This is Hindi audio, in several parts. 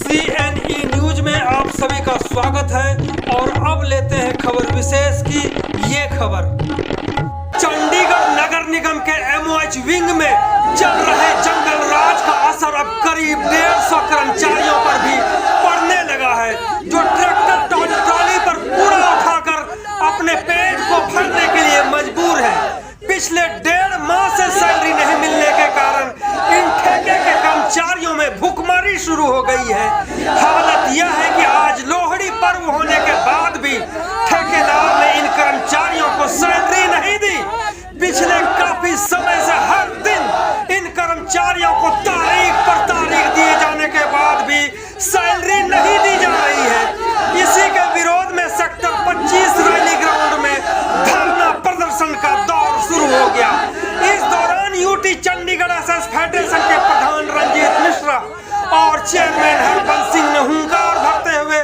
CNE न्यूज में आप सभी का स्वागत है और अब लेते हैं खबर विशेष की ये खबर। चंडीगढ़ नगर निगम के MOH विंग में चल रहे जंगल राज का असर अब करीब 150 कर्मचारियों पर भी पड़ने लगा है, जो ट्रैक्टर ट्रॉली पर कूड़ा उठाकर अपने पेट को भरने के लिए मजबूर है। पिछले 1.5 माह से सैलरी नहीं मिलने के कारण इन ठेके के कर्मचारियों में भूखमरी शुरू हो गई है। हालत यह है कि आज लोहड़ी पर्व होने के बाद भी ठेकेदार ने इन कर्मचारियों को सैलरी नहीं दी। पिछले काफी समय से हर दिन इन कर्मचारियों को तारीख पर तारीख दिए जाने के बाद भी सैलरी नहीं दी जा रही है। इसी के विरोध में सेक्टर 25 रैली ग्राउंड में धरना प्रदर्शन का दौर शुरू हो गया। इस दौरान यूटी चंडीगढ़ एसएस फेडरेशन के प्रधान रंजीत मिश्रा और चेयरमैन हरबंस सिंह ने हुंकार भरते हुए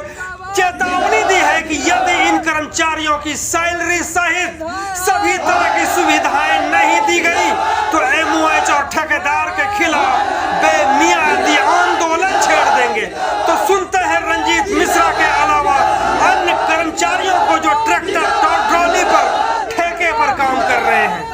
चेतावनी दी है कि यदि इन कर्मचारियों की सैलरी सहित सभी तरह की सुविधाएं नहीं दी गई तो MOH और ठेकेदार के खिलाफ बेमियादी आंदोलन छेड़ देंगे। तो सुनते हैं रंजीत मिश्रा के अलावा अन्य कर्मचारियों को जो ट्रैक्टर ट्रॉली पर ठेके पर काम कर रहे हैं।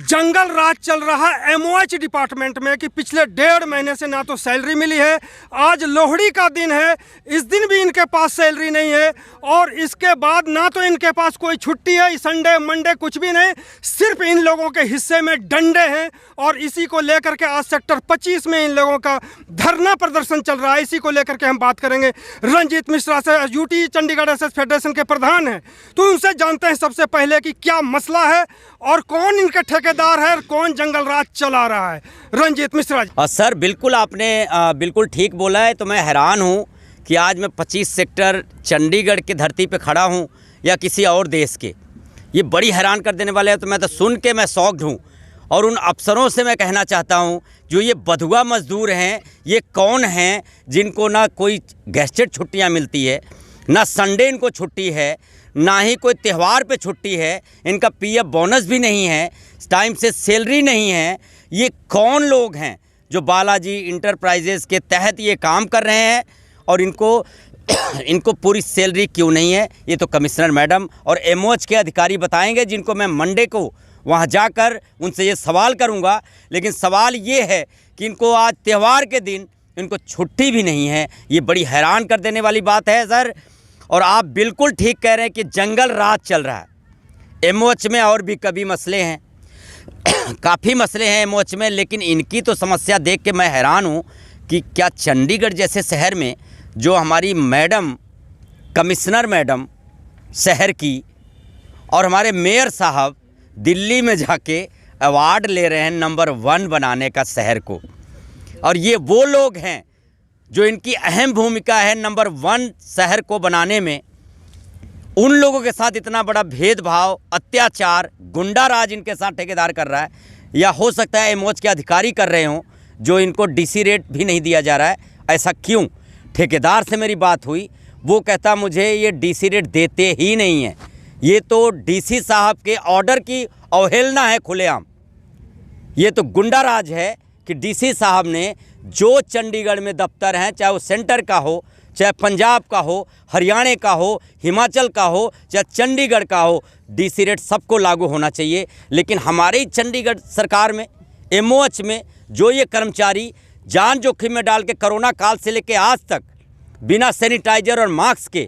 जंगल राज चल रहा MOH डिपार्टमेंट में कि पिछले 1.5 महीने से ना तो सैलरी मिली है। आज लोहड़ी का दिन है, इस दिन भी इनके पास सैलरी नहीं है और इसके बाद ना तो इनके पास कोई छुट्टी है, संडे मंडे कुछ भी नहीं, सिर्फ इन लोगों के हिस्से में डंडे हैं। और इसी को लेकर के आज सेक्टर 25 में इन लोगों का धरना प्रदर्शन चल रहा है। इसी को लेकर के हम बात करेंगे रंजीत मिश्रा से, यूटी चंडीगढ़ एसएस फेडरेशन के प्रधान हैं। तो उनसे जानते हैं सबसे पहले कि क्या मसला है और कौन इनके ठेकेदार है और कौन जंगल राज चला रहा है। रंजीत मिश्रा जी। सर बिल्कुल आपने बिल्कुल ठीक बोला है। तो मैं हैरान हूँ कि आज मैं 25 सेक्टर चंडीगढ़ की धरती पे खड़ा हूँ या किसी और देश के, ये बड़ी हैरान कर देने वाले हैं। तो मैं तो सुन के मैं शॉक्ड हूँ। और उन अफसरों से मैं कहना चाहता हूँ जो ये बधुआ मजदूर हैं, ये कौन हैं जिनको ना कोई गैजेट छुट्टियाँ मिलती है, ना संडे इनको छुट्टी है, ना ही कोई त्यौहार पे छुट्टी है, इनका PF बोनस भी नहीं है, टाइम से सैलरी नहीं है। ये कौन लोग हैं जो बालाजी इंटरप्राइजेस के तहत ये काम कर रहे हैं और इनको पूरी सैलरी क्यों नहीं है? ये तो कमिश्नर मैडम और MOH के अधिकारी बताएंगे, जिनको मैं मंडे को वहाँ जाकर उनसे ये सवाल करूँगा। लेकिन सवाल ये है कि इनको आज त्यौहार के दिन इनको छुट्टी भी नहीं है। ये बड़ी हैरान कर देने वाली बात है सर। और आप बिल्कुल ठीक कह रहे हैं कि जंगल राज चल रहा है। MOH में और भी कभी मसले हैं, काफ़ी मसले हैं MOH में, लेकिन इनकी तो समस्या देख के मैं हैरान हूँ कि क्या चंडीगढ़ जैसे शहर में जो हमारी मैडम कमिश्नर मैडम शहर की और हमारे मेयर साहब दिल्ली में जाके अवार्ड ले रहे हैं नंबर 1 बनाने का शहर को, और ये वो लोग हैं जो इनकी अहम भूमिका है नंबर 1 शहर को बनाने में। उन लोगों के साथ इतना बड़ा भेदभाव, अत्याचार, गुंडा राज इनके साथ ठेकेदार कर रहा है, या हो सकता है MOH के अधिकारी कर रहे हों जो इनको DC रेट भी नहीं दिया जा रहा है। ऐसा क्यों? ठेकेदार से मेरी बात हुई, वो कहता मुझे ये DC रेट देते ही नहीं है। ये तो DC साहब के ऑर्डर की अवहेलना है खुलेआम। ये तो गुंडा राज है कि DC साहब ने जो चंडीगढ़ में दफ्तर हैं, चाहे वो सेंटर का हो, चाहे पंजाब का हो, हरियाणा का हो, हिमाचल का हो, चाहे चंडीगढ़ का हो, DC रेट सबको लागू होना चाहिए। लेकिन हमारे चंडीगढ़ सरकार में MOH में जो ये कर्मचारी जान जोखिम में डाल के कोरोना काल से लेकर आज तक बिना सैनिटाइजर और मास्क के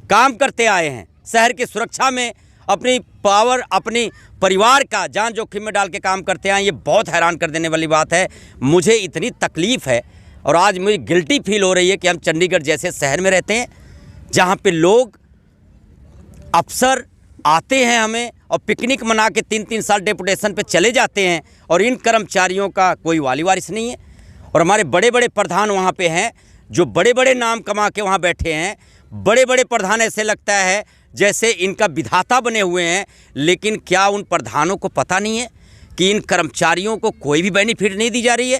काम करते आए हैं, शहर की सुरक्षा में अपनी पावर, अपनी परिवार का जान जोखिम में डाल के काम करते आए, ये बहुत हैरान कर देने वाली बात है। मुझे इतनी तकलीफ़ है और आज मुझे गिल्टी फील हो रही है कि हम चंडीगढ़ जैसे शहर में रहते हैं जहाँ पे लोग अफसर आते हैं हमें और पिकनिक मना के 3-3 साल डेपुटेशन पे चले जाते हैं, और इन कर्मचारियों का कोई वाली वारिस नहीं है। और हमारे बड़े बड़े प्रधान वहाँ पे हैं जो बड़े बड़े नाम कमा के वहाँ बैठे हैं। बड़े बड़े प्रधान ऐसे लगता है जैसे इनका विधाता बने हुए हैं। लेकिन क्या उन प्रधानों को पता नहीं है कि इन कर्मचारियों को कोई भी बेनिफिट नहीं दी जा रही है?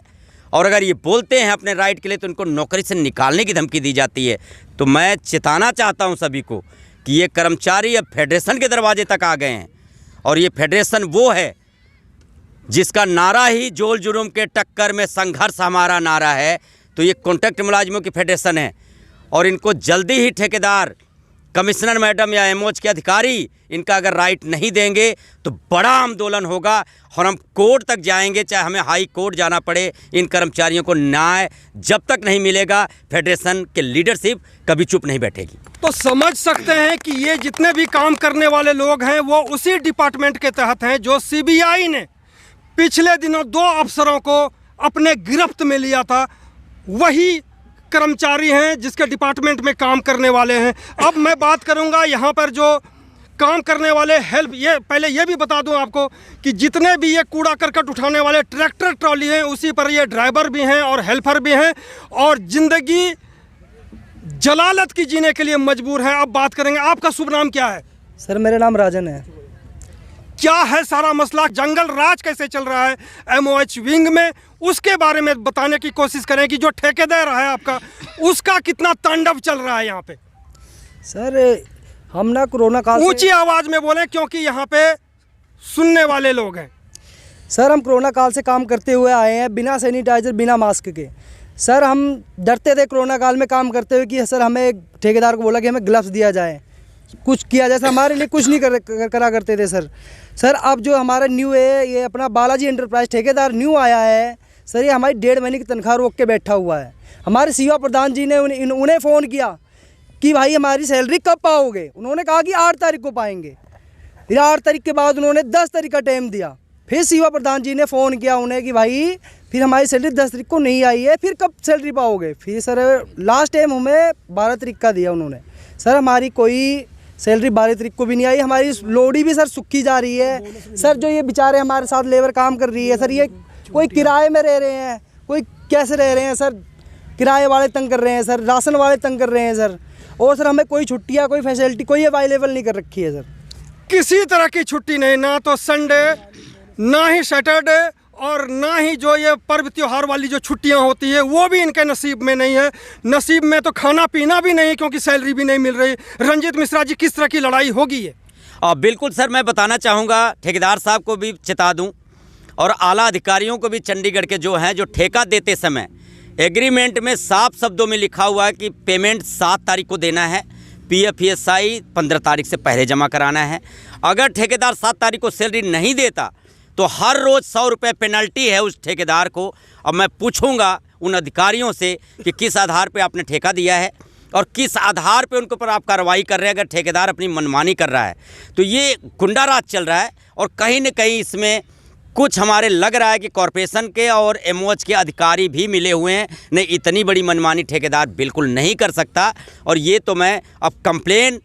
और अगर ये बोलते हैं अपने राइट के लिए तो इनको नौकरी से निकालने की धमकी दी जाती है। तो मैं चेताना चाहता हूं सभी को कि ये कर्मचारी अब फेडरेशन के दरवाजे तक आ गए हैं, और ये फेडरेशन वो है जिसका नारा ही जोल जुर्म के टक्कर में संघर्ष हमारा नारा है, तो ये कॉन्ट्रैक्ट मुलाजिमों की फेडरेशन है और इनको जल्दी ही ठेकेदार, कमिश्नर मैडम या एमओएच के अधिकारी इनका अगर राइट नहीं देंगे तो बड़ा आंदोलन होगा और हम कोर्ट तक जाएंगे, चाहे हमें हाई कोर्ट जाना पड़े। इन कर्मचारियों को न्याय जब तक नहीं मिलेगा, फेडरेशन के लीडरशिप कभी चुप नहीं बैठेगी। तो समझ सकते हैं कि ये जितने भी काम करने वाले लोग हैं वो उसी डिपार्टमेंट के तहत हैं जो सीबीआई ने पिछले दिनों 2 अफसरों को अपने गिरफ्त में लिया था। वही कर्मचारी हैं जिसके डिपार्टमेंट में काम करने वाले हैं। अब मैं बात करूंगा यहाँ पर जो काम करने वाले हेल्प, ये पहले ये भी बता दूं आपको कि जितने भी ये कूड़ा करकट उठाने वाले ट्रैक्टर ट्रॉली हैं उसी पर ये ड्राइवर भी हैं और हेल्पर भी हैं और ज़िंदगी जलालत की जीने के लिए मजबूर हैं। अब बात करेंगे, आपका शुभ नाम क्या है? सर मेरा नाम राजन है। क्या है सारा मसला, जंगल राज कैसे चल रहा है एमओएच विंग में, उसके बारे में बताने की कोशिश करें कि जो ठेकेदार है आपका उसका कितना तांडव चल रहा है यहाँ पे। सर हम ना कोरोना काल से, ऊंची आवाज में बोलें क्योंकि यहाँ पे सुनने वाले लोग हैं। सर हम कोरोना काल से काम करते हुए आए हैं बिना सैनिटाइजर बिना मास्क के। सर हम डरते थे कोरोना काल में काम करते हुए कि सर हमें ठेकेदार को बोला कि हमें ग्लव्स दिया जाए, कुछ किया जाए। सर हमारे लिए कुछ नहीं करा करते थे सर अब जो हमारा न्यू है, ये अपना बालाजी एंटरप्राइज ठेकेदार न्यू आया है सर, ये हमारी 1.5 महीने की तनख्वाह रोक के बैठा हुआ है। हमारे सीओ प्रधान जी ने उन्हें फ़ोन किया कि भाई हमारी सैलरी कब पाओगे? उन्होंने कहा कि 8 तारीख को पाएंगे। फिर 8 तारीख के बाद उन्होंने 10 तारीख का टाइम दिया। फिर सीओ प्रधान जी ने फ़ोन किया उन्हें कि भाई फिर हमारी सैलरी 10 तारीख को नहीं आई है, फिर कब सैलरी पाओगे? फिर सर लास्ट टाइम हमें 12 तारीख का दिया उन्होंने। सर हमारी कोई सैलरी 12 तारीख को भी नहीं आई। हमारी लोडी भी सर सूखी जा रही है। सर जो ये बेचारे हमारे साथ लेबर काम कर रही है सर, ये कोई किराए में रह रहे हैं, कोई कैसे रह रहे हैं सर, किराए वाले तंग कर रहे हैं सर, राशन वाले तंग कर रहे हैं सर। और सर हमें कोई छुट्टियाँ, कोई फैसिलिटी कोई अवेलेबल नहीं कर रखी है सर। किसी तरह की छुट्टी नहीं, ना तो संडे, ना ही सैटरडे और ना ही जो ये पर्व त्योहार वाली जो छुट्टियां होती है वो भी इनके नसीब में नहीं है। नसीब में तो खाना पीना भी नहीं, क्योंकि सैलरी भी नहीं मिल रही। रंजीत मिश्रा जी, किस तरह की लड़ाई होगी ये? बिल्कुल सर, मैं बताना चाहूँगा, ठेकेदार साहब को भी चेता दूँ और आला अधिकारियों को भी, चंडीगढ़ के जो हैं, जो ठेका देते समय एग्रीमेंट में साफ शब्दों में लिखा हुआ है कि पेमेंट 7 तारीख को देना है, PF-ESI 15 तारीख से पहले जमा कराना है। अगर ठेकेदार 7 तारीख को सैलरी नहीं देता तो हर रोज़ 100 रुपये पेनल्टी है उस ठेकेदार को। अब मैं पूछूंगा उन अधिकारियों से कि किस आधार पे आपने ठेका दिया है और किस आधार पे उनके ऊपर आप कार्रवाई कर रहे हैं। अगर ठेकेदार अपनी मनमानी कर रहा है तो ये गुंडा राज चल रहा है और कहीं न कहीं इसमें कुछ हमारे लग रहा है कि कॉरपोरेशन के और एमओएच के अधिकारी भी मिले हुए हैं। नहीं, इतनी बड़ी मनमानी ठेकेदार बिल्कुल नहीं कर सकता। और ये तो मैं अब कंप्लेन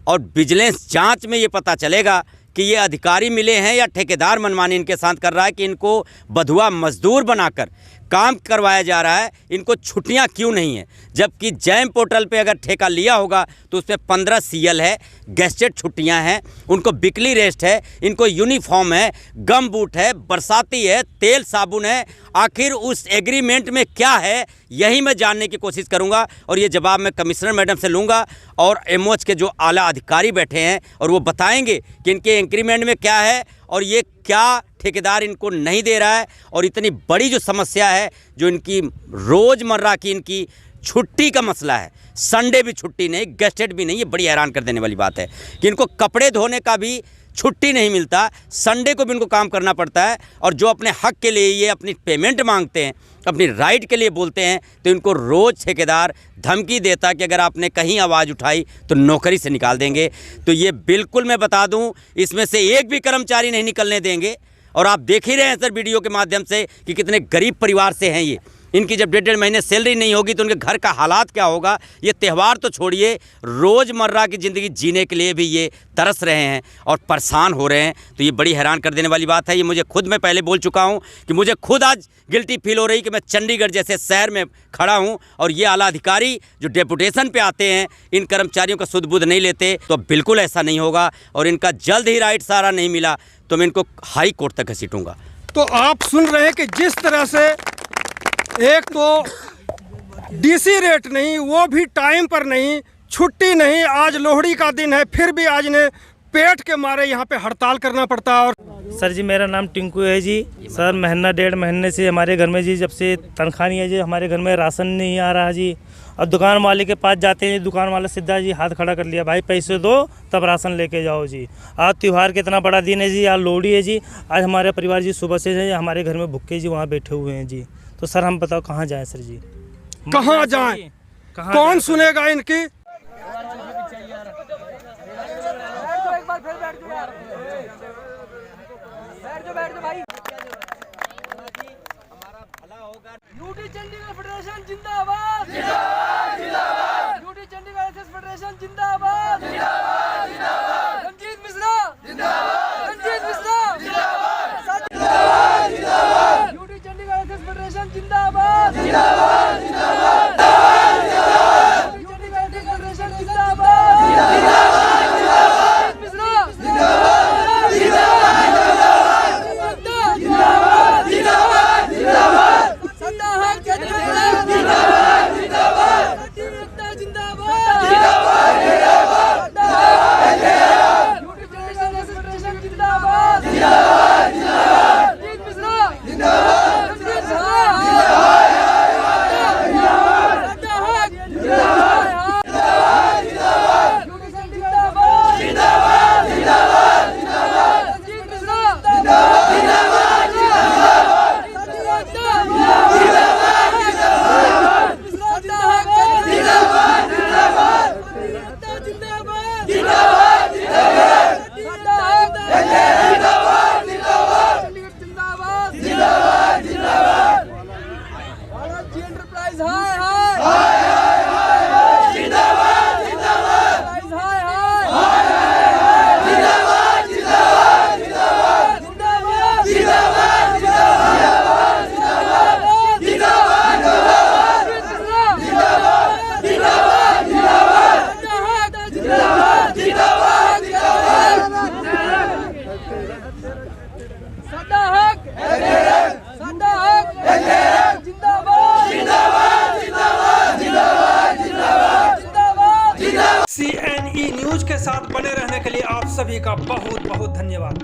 और विजिलेंस जांच में ये पता चलेगा कि ये अधिकारी मिले हैं या ठेकेदार मनमानी इनके साथ कर रहा है कि इनको बधुआ मजदूर बनाकर काम करवाया जा रहा है। इनको छुट्टियां क्यों नहीं है? जबकि जैम पोर्टल पे अगर ठेका लिया होगा तो उस पर 15 CL है, गेस्टेड छुट्टियां हैं, उनको वीकली रेस्ट है, इनको यूनिफॉर्म है, गम बूट है, बरसाती है, तेल साबुन है। आखिर उस एग्रीमेंट में क्या है, यही मैं जानने की कोशिश करूंगा और ये जवाब मैं कमिश्नर मैडम से लूँगा और एमओएच के जो आला अधिकारी बैठे हैं और वो बताएंगे कि इनके एग्रीमेंट में क्या है और ये क्या ठेकेदार इनको नहीं दे रहा है। और इतनी बड़ी जो समस्या है, जो इनकी रोज़मर्रा की इनकी छुट्टी का मसला है, संडे भी छुट्टी नहीं, गेस्टेड भी नहीं, ये बड़ी हैरान कर देने वाली बात है कि इनको कपड़े धोने का भी छुट्टी नहीं मिलता, संडे को भी इनको काम करना पड़ता है। और जो अपने हक के लिए ये अपनी पेमेंट मांगते हैं, अपनी राइट के लिए बोलते हैं, तो इनको रोज़ ठेकेदार धमकी देता कि अगर आपने कहीं आवाज़ उठाई तो नौकरी से निकाल देंगे। तो ये बिल्कुल मैं बता दूं, इसमें से एक भी कर्मचारी नहीं निकलने देंगे। और आप देख ही रहे हैं सर वीडियो के माध्यम से कि कितने गरीब परिवार से हैं ये। इनकी जब 1.5 महीने सैलरी नहीं होगी तो उनके घर का हालात क्या होगा। ये त्यौहार तो छोड़िए, रोज़मर्रा की ज़िंदगी जीने के लिए भी ये तरस रहे हैं और परेशान हो रहे हैं। तो ये बड़ी हैरान कर देने वाली बात है। ये मुझे खुद, मैं पहले बोल चुका हूँ कि मुझे खुद आज गिल्टी फील हो रही कि मैं चंडीगढ़ जैसे शहर में खड़ा हूँ और ये आला अधिकारी जो डेपुटेशन पे आते हैं इन कर्मचारियों का सुध बुध नहीं लेते। तो बिल्कुल ऐसा नहीं होगा और इनका जल्द ही राइट सारा नहीं मिला तो मैं इनको हाई कोर्ट तक घसीटूँगा। तो आप सुन रहे हैं कि जिस तरह से एक तो डीसी रेट नहीं, वो भी टाइम पर नहीं, छुट्टी नहीं, आज लोहड़ी का दिन है फिर भी आज ने पेट के मारे यहाँ पे हड़ताल करना पड़ता है। और सर जी मेरा नाम टिंकू है जी। सर महीना 1.5 महीने से हमारे घर में जी जब से तनख्वाह नहीं है जी, हमारे घर में राशन नहीं आ रहा जी। और दुकान वाले के पास जाते हैं, दुकान वाला सीधा जी हाथ खड़ा कर लिया, भाई पैसे दो तब राशन लेके जाओ जी। आज त्यौहार का इतना बड़ा दिन है जी, आज लोहड़ी है जी। आज हमारे परिवार जी सुबह से हमारे घर में भूखे जी वहाँ बैठे हुए हैं जी। तो सर हम बताओ कहाँ जाएँ सर जी, कहाँ जाएं? कौन सुनेगा इनकी? यूटी चंडीगढ़ फेडरेशन जिंदाबाद, जिंदाबाद, जिंदाबाद। यूटी चंडीगढ़ एसएस फेडरेशन जिंदाबाद, जिंदाबाद, जिंदाबाद। रंजीत मिश्रा जिंदाबाद, रंजीत मिश्रा जिंदाबाद, जिंदाबाद, जिंदाबाद। यूटी चंडीगढ़ एसएस फेडरेशन जिंदाबाद, जिंदाबाद, जिंदाबाद। यूटी चंडीगढ़ एसएस फेडरेशन जिंदाबाद, जिंदाबाद, जिंदाबाद। मिश्रा जिंदाबाद, जिंदाबाद, जिंदाबाद, जिंदाबाद, जिंदाबाद। सत्ता हक जिंदाबाद, जिंदाबाद, जिंदाबाद। जिंदाबाद, जिंदाबाद, जिंदाबाद। यूटी चंडीगढ़ फेडरेशन जिंदाबाद, जिंदाबाद, जिंदाबाद। रंजीत मिश्रा जिंदाबाद, रंजीत जिंदाबाद, सत्ता हक जिंदाबाद, जिंदाबाद। यूटी जिंदाबाद, जिंदाबाद, जिंदाबाद, जिंदाबाद। रंजीत मिश्रा जिंदाबाद, जिंदाबाद, जिंदाबाद। CNE न्यूज के साथ बने रहने के लिए आप सभी का बहुत बहुत धन्यवाद।